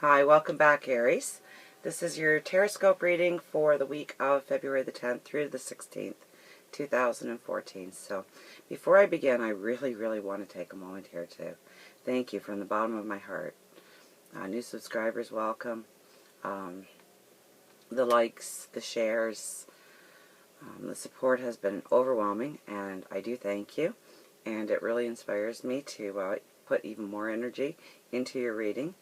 Hi, welcome back, Aries. This is your Teroscope reading for the week of February the 10th through the 16th, 2014. So, before I begin, I really want to take a moment here to thank you from the bottom of my heart. New subscribers, welcome. The likes, the shares, the support has been overwhelming, and I do thank you. And it really inspires me to put even more energy into your reading.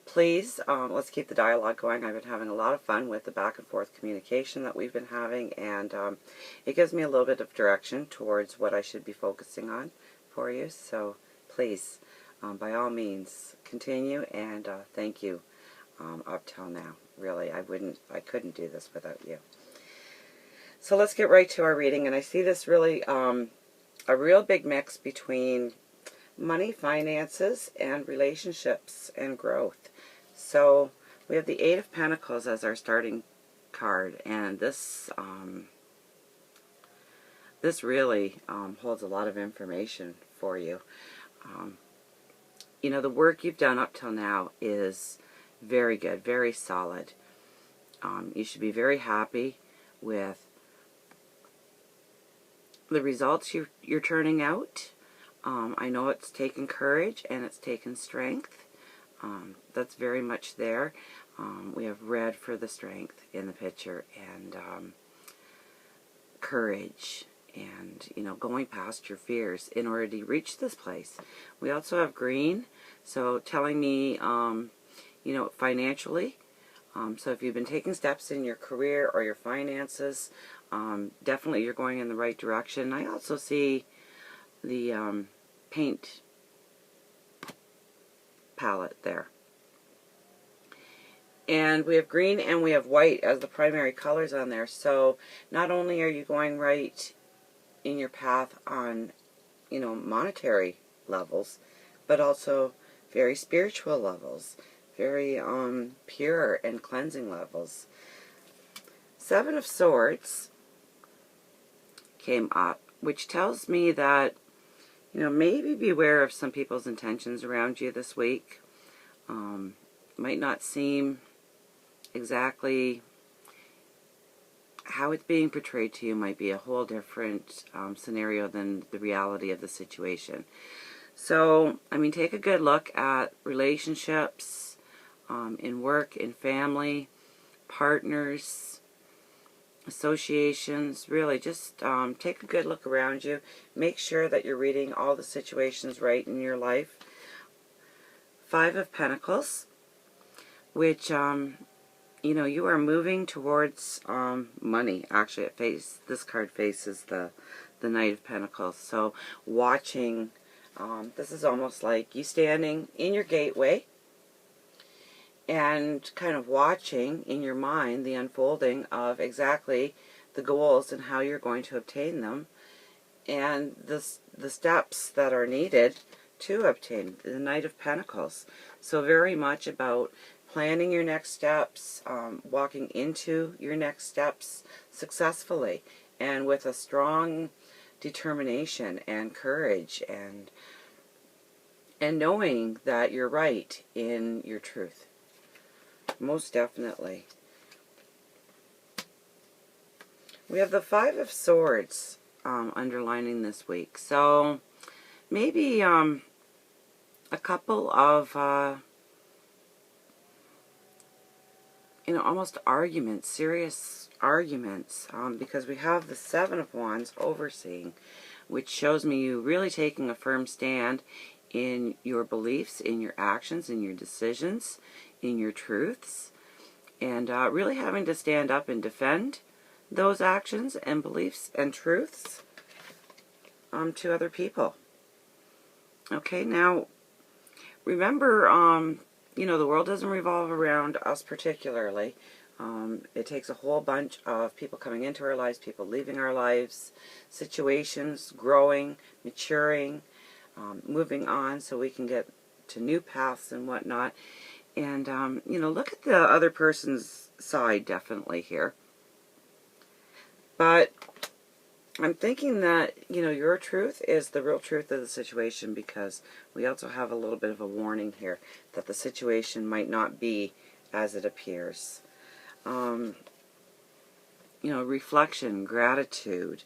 Please, let's keep the dialogue going. I've been having a lot of fun with the back and forth communication that we've been having, and it gives me a little bit of direction towards what I should be focusing on for you. So please, by all means, continue, and thank you up till now. Really, I couldn't do this without you. So let's get right to our reading, and I see this really a real big mix between money, finances, and relationships and growth. So we have the Eight of Pentacles as our starting card, and this this really holds a lot of information for you. You know, the work you've done up till now is very good, very solid. You should be very happy with the results you're turning out. I know it's taken courage and it's taken strength. That's very much there. We have red for the strength in the picture, and courage, and, you know, going past your fears in order to reach this place. We also have green, so telling me, you know, financially. So if you've been taking steps in your career or your finances, definitely you're going in the right direction. I also see the paint palette there. And we have green and we have white as the primary colors on there. So not only are you going right in your path on, you know, monetary levels, but also very spiritual levels, very pure and cleansing levels. Seven of Swords came up, which tells me that, you know, maybe beware of some people's intentions around you this week. Might not seem exactly how it's being portrayed to you. Might be a whole different scenario than the reality of the situation. So, I mean, take a good look at relationships, in work, in family, partners, associations. Really, just take a good look around you. Make sure that you're reading all the situations right in your life. Five of Pentacles, which, you know, you are moving towards money. Actually, this card faces the Knight of Pentacles. So, watching, this is almost like you standing in your gateway and kind of watching in your mind the unfolding of exactly the goals and how you're going to obtain them, and the steps that are needed to obtain the Knight of Pentacles. So very much about planning your next steps, walking into your next steps successfully and with a strong determination and courage, and knowing that you're right in your truth. Most definitely. We have the Five of Swords underlining this week. So maybe a couple of you know, almost arguments, serious arguments, because we have the Seven of Wands overseeing, which shows me you really taking a firm stand in your beliefs, in your actions, in your decisions, in your truths, and really having to stand up and defend those actions and beliefs and truths to other people. Okay, now remember, you know, the world doesn't revolve around us particularly. It takes a whole bunch of people coming into our lives, people leaving our lives, situations, growing, maturing, moving on so we can get to new paths and whatnot. And, you know, look at the other person's side definitely here. But I'm thinking that, you know, your truth is the real truth of the situation, because we also have a little bit of a warning here that the situation might not be as it appears. You know, reflection, gratitude,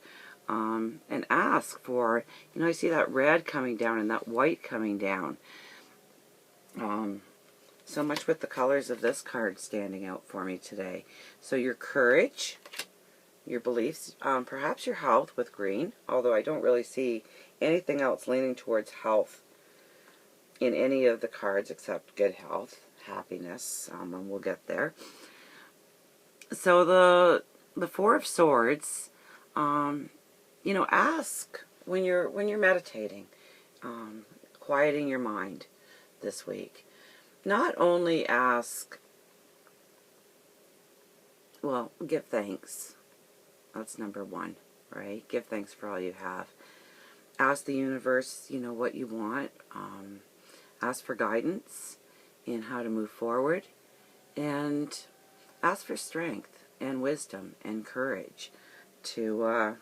and ask for, you know, I see that red coming down and that white coming down. So much with the colors of this card standing out for me today. So your courage, your beliefs, perhaps your health with green, although I don't really see anything else leaning towards health in any of the cards except good health, happiness, and we'll get there. So the Four of Swords, you know, ask when you're meditating, quieting your mind this week. Not only ask, well, give thanks. That's number one, right? Give thanks for all you have. Ask the universe, you know, what you want. Ask for guidance in how to move forward. And ask for strength and wisdom and courage to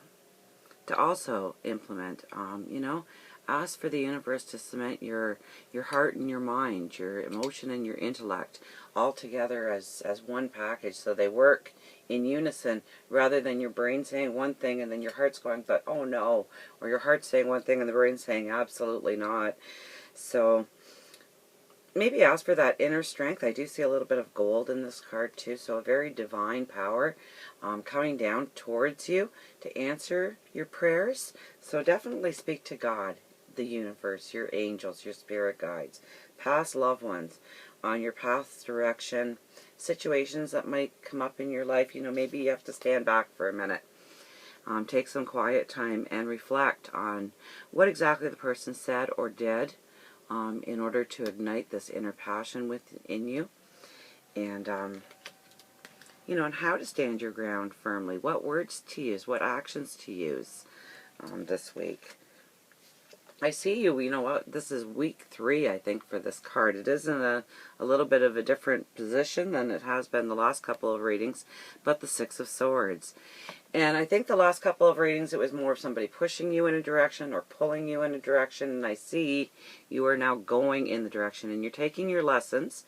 also implement. You know, ask for the universe to cement your heart and your mind, your emotion and your intellect all together as one package, so they work in unison, rather than your brain saying one thing and then your heart's going, but oh no, or your heart's saying one thing and the brain's saying absolutely not. So maybe ask for that inner strength. I do see a little bit of gold in this card too, so a very divine power coming down towards you to answer your prayers. So definitely speak to God, the universe, your angels, your spirit guides, past loved ones, on your path's direction, situations that might come up in your life. You know, maybe you have to stand back for a minute. Take some quiet time and reflect on what exactly the person said or did in order to ignite this inner passion within you. And, you know, and how to stand your ground firmly, what words to use, what actions to use this week. I see you, you know what, this is week 3, I think, for this card. It is in a little bit of a different position than it has been the last couple of readings, but the Six of Swords. And I think the last couple of readings, it was more of somebody pushing you in a direction or pulling you in a direction, and I see you are now going in the direction, and you're taking your lessons.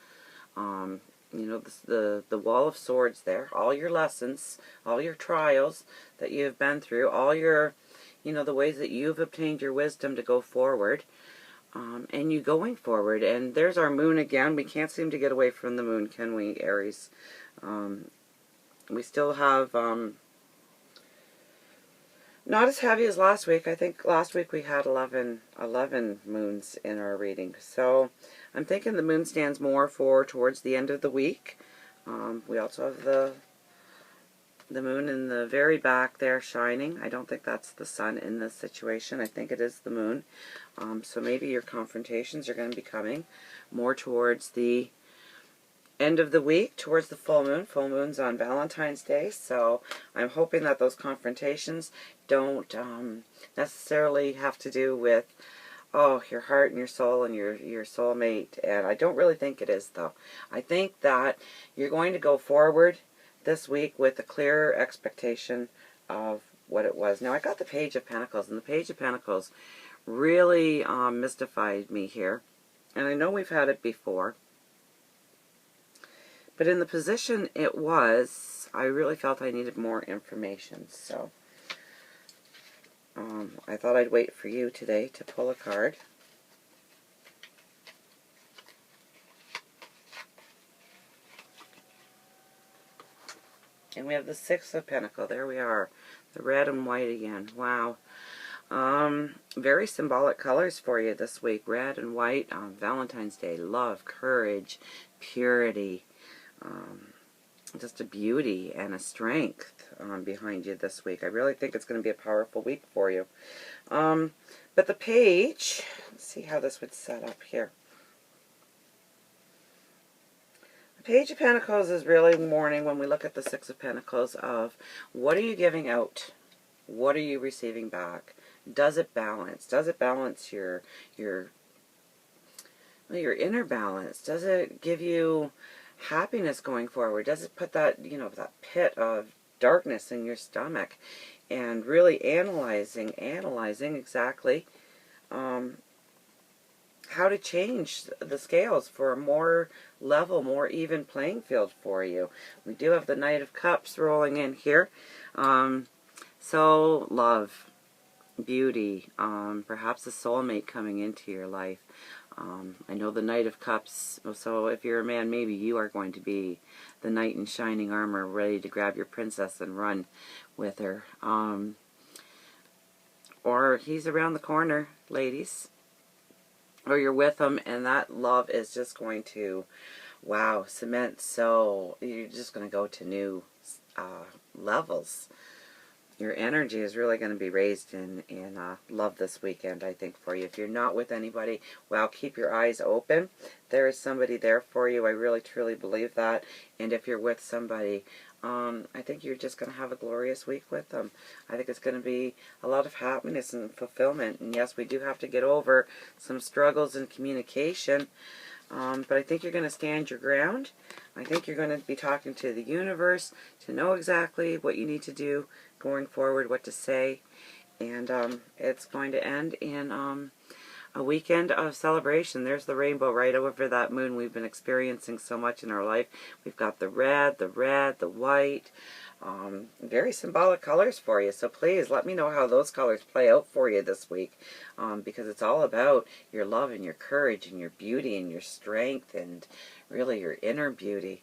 You know, the Wall of Swords there, all your lessons, all your trials that you have been through, all your, you know, the ways that you've obtained your wisdom to go forward, and you going forward. And there's our moon again. We can't seem to get away from the moon, can we, Aries? We still have, not as heavy as last week. I think last week we had 11 moons in our reading. So I'm thinking the moon stands more for towards the end of the week. We also have the moon in the very back there shining. I don't think that's the sun in this situation. I think it is the moon. So maybe your confrontations are going to be coming more towards the end of the week, towards the full moon. Full moon's on Valentine's Day, so I'm hoping that those confrontations don't necessarily have to do with, oh, your heart and your soul and your soulmate. And I don't really think it is, though. I think that you're going to go forward this week with a clearer expectation of what it was. Now, I got the Page of Pentacles, and the Page of Pentacles really mystified me here. And I know we've had it before. But in the position it was, I really felt I needed more information. So I thought I'd wait for you today to pull a card. And we have the Six of Pentacles. There we are. The red and white again. Wow. Very symbolic colors for you this week. Red and white on Valentine's Day. Love, courage, purity. Just a beauty and a strength behind you this week. I really think it's going to be a powerful week for you. But the page, let's see how this would set up here. The Page of Pentacles is really warning, when we look at the Six of Pentacles, of what are you giving out? What are you receiving back? Does it balance? Does it balance your inner balance? Does it give you happiness going forward? Does it put that, you know, that pit of darkness in your stomach, and really analyzing exactly how to change the scales for a more level, more even playing field for you. We do have the Knight of Cups rolling in here. So love, beauty, perhaps a soulmate coming into your life. I know the Knight of Cups, so if you're a man, maybe you are going to be the knight in shining armor, ready to grab your princess and run with her. Or he's around the corner, ladies. Or you're with him, and that love is just going to, wow, cement. So you're just going to go to new levels. Your energy is really going to be raised in love this weekend, I think, for you. If you're not with anybody, well, keep your eyes open. There is somebody there for you. I really, truly believe that. And if you're with somebody, I think you're just going to have a glorious week with them. I think it's going to be a lot of happiness and fulfillment. And yes, we do have to get over some struggles in communication. But I think you're going to stand your ground. I think you're going to be talking to the universe to know exactly what you need to do going forward, what to say. And it's going to end in a weekend of celebration. There's the rainbow right over that moon we've been experiencing so much in our life. We've got the red, the white. Very symbolic colors for you. So please let me know how those colors play out for you this week, because it's all about your love and your courage and your beauty and your strength and really your inner beauty.